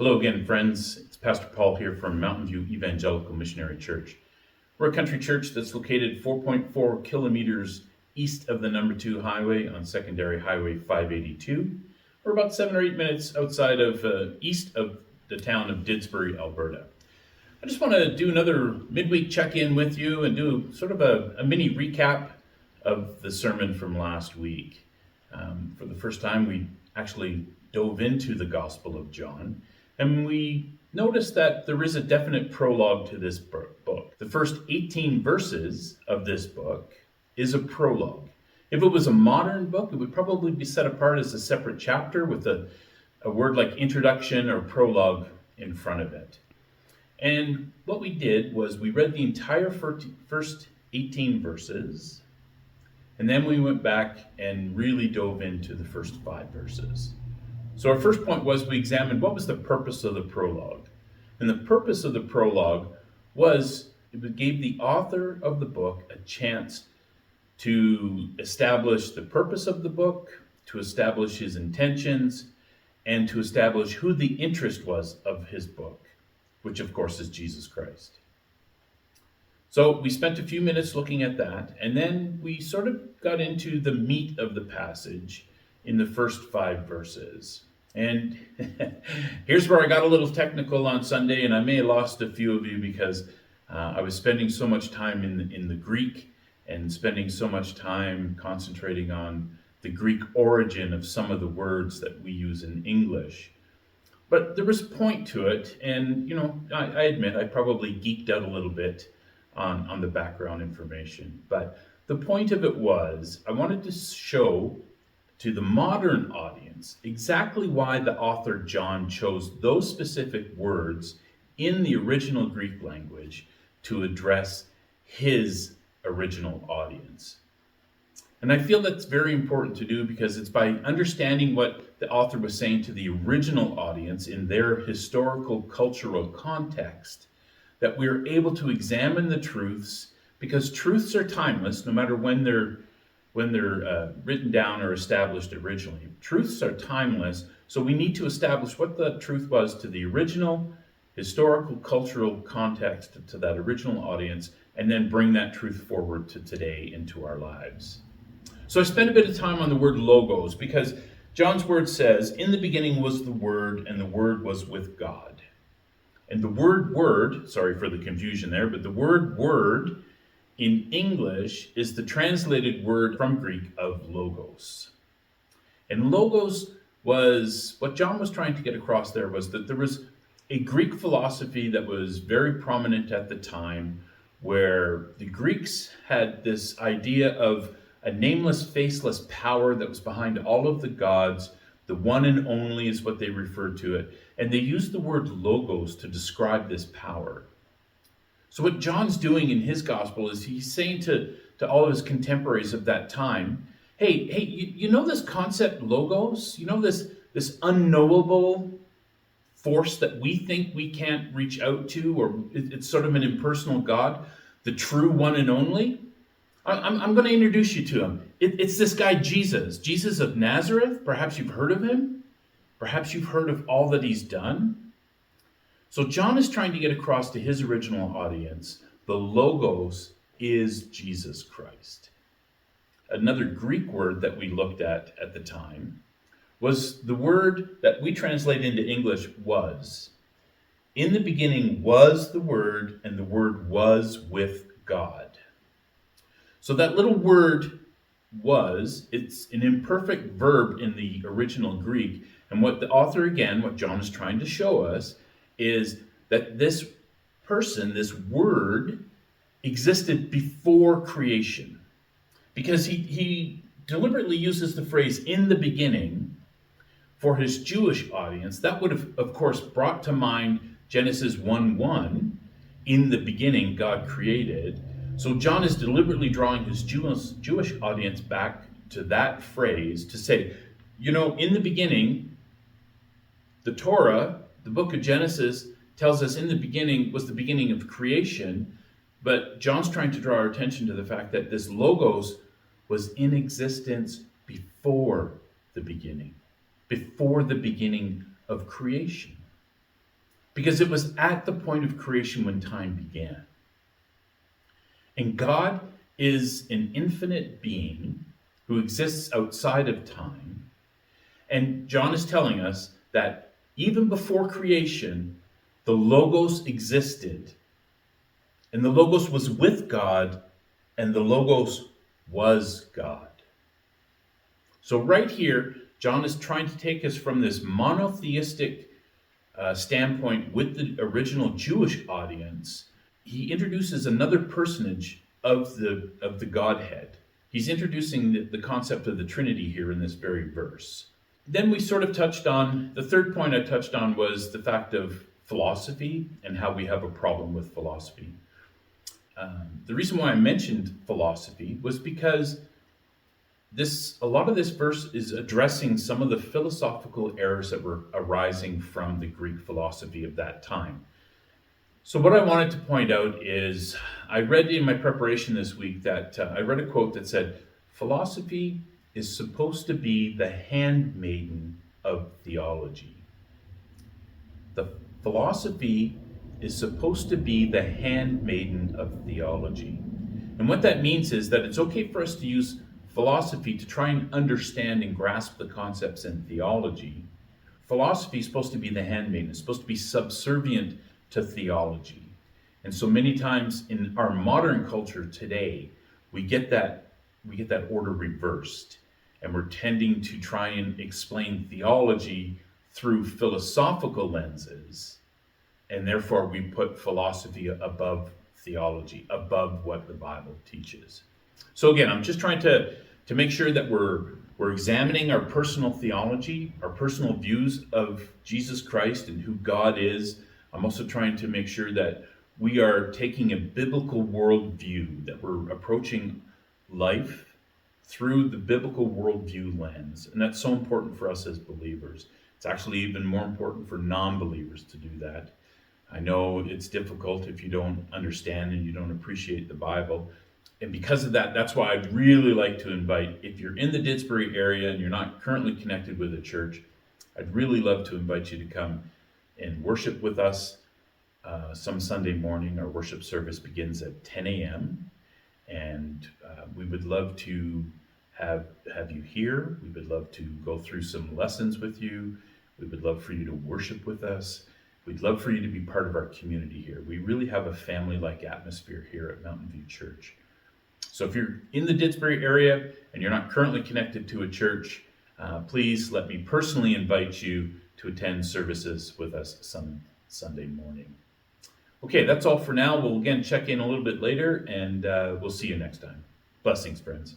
Hello again, friends. It's Pastor Paul here from Mountain View Evangelical Missionary Church. We're a country church that's located 4.4 kilometers east of the number 2 highway on Secondary Highway 582. We're about 7 or 8 minutes outside of east of the town of Didsbury, Alberta. I just want to do another midweek check-in with you and do sort of a mini recap of the sermon from last week. For the first time, we actually dove into the Gospel of John, and we noticed that there is a definite prologue to this book. The first 18 verses of this book is a prologue. If it was a modern book, it would probably be set apart as a separate chapter with a word like introduction or prologue in front of it. And what we did was we read the entire first 18 verses, and then we went back and really dove into the first 5 verses. So our first point was we examined what was the purpose of the prologue. And the purpose of the prologue was it gave the author of the book a chance to establish the purpose of the book, to establish his intentions, and to establish who the interest was of his book, which of course is Jesus Christ. So we spent a few minutes looking at that, and then we sort of got into the meat of the passage in the first 5 verses. And here's where I got a little technical on Sunday, and I may have lost a few of you because I was spending so much time in the Greek and spending so much time concentrating on the Greek origin of some of the words that we use in English. But there was a point to it, and I admit I probably geeked out a little bit on the background information. But the point of it was I wanted to show to the modern audience exactly why the author John chose those specific words in the original Greek language to address his original audience. And I feel that's very important to do because it's by understanding what the author was saying to the original audience in their historical, cultural context that we're able to examine the truths, because truths are timeless no matter when they're written down or established originally. Truths are timeless, so we need to establish what the truth was to the original historical, cultural context, to that original audience, and then bring that truth forward to today into our lives. So I spent a bit of time on the word logos because John's word says, in the beginning was the Word, and the Word was with God. And the word, sorry for the confusion there, but the word in English is the translated word from Greek of logos. And logos was, what John was trying to get across there was that there was a Greek philosophy that was very prominent at the time where the Greeks had this idea of a nameless, faceless power that was behind all of the gods. The one and only is what they referred to it. And they used the word logos to describe this power. So what John's doing in his gospel is he's saying to all of his contemporaries of that time, hey, you know this concept logos? You know this unknowable force that we think we can't reach out to, or it's sort of an impersonal God, the true one and only? I'm going to introduce you to him. It's this guy Jesus of Nazareth. Perhaps you've heard of him. Perhaps you've heard of all that he's done. So John is trying to get across to his original audience, the logos is Jesus Christ. Another Greek word that we looked at the time was the word that we translate into English was. In the beginning was the Word, and the Word was with God. So that little word was, it's an imperfect verb in the original Greek. And what the author, again, what John is trying to show us is that this person, this word, existed before creation. Because he deliberately uses the phrase in the beginning for his Jewish audience. That would have, of course, brought to mind Genesis 1:1, in the beginning God created. So John is deliberately drawing his Jewish audience back to that phrase to say, in the beginning, the Torah, the book of Genesis, tells us in the beginning was the beginning of creation, but John's trying to draw our attention to the fact that this logos was in existence before the beginning of creation. because it was at the point of creation when time began. And God is an infinite being who exists outside of time. And John is telling us that even before creation, the Logos existed. And the Logos was with God, and the Logos was God. So right here, John is trying to take us from this monotheistic standpoint with the original Jewish audience. He introduces another personage of the Godhead. He's introducing the concept of the Trinity here in this very verse. Then we sort of touched on, the third point I touched on was the fact of philosophy and how we have a problem with philosophy. The reason why I mentioned philosophy was because a lot of this verse is addressing some of the philosophical errors that were arising from the Greek philosophy of that time. So what I wanted to point out is, I read in my preparation this week that I read a quote that said, philosophy is supposed to be the handmaiden of theology. The philosophy is supposed to be the handmaiden of theology. And what that means is that it's okay for us to use philosophy to try and understand and grasp the concepts in theology. Philosophy is supposed to be the handmaiden. It's supposed to be subservient to theology. And so many times in our modern culture today, we get that order reversed. And we're tending to try and explain theology through philosophical lenses. And therefore we put philosophy above theology, above what the Bible teaches. So again, I'm just trying to make sure that we're examining our personal theology, our personal views of Jesus Christ and who God is. I'm also trying to make sure that we are taking a biblical worldview, that we're approaching life through the biblical worldview lens. And that's so important for us as believers. It's actually even more important for non-believers to do that. I know it's difficult if you don't understand and you don't appreciate the Bible. And because of that, that's why I'd really like to invite, if you're in the Didsbury area and you're not currently connected with a church, I'd really love to invite you to come and worship with us some Sunday morning. Our worship service begins at 10 a.m. And we would love to have you here. We would love to go through some lessons with you. We would love for you to worship with us. We'd love for you to be part of our community here. We really have a family-like atmosphere here at Mountain View Church. So if you're in the Didsbury area and you're not currently connected to a church, please let me personally invite you to attend services with us some Sunday morning. Okay, that's all for now. We'll again check in a little bit later, and we'll see you next time. Blessings, friends.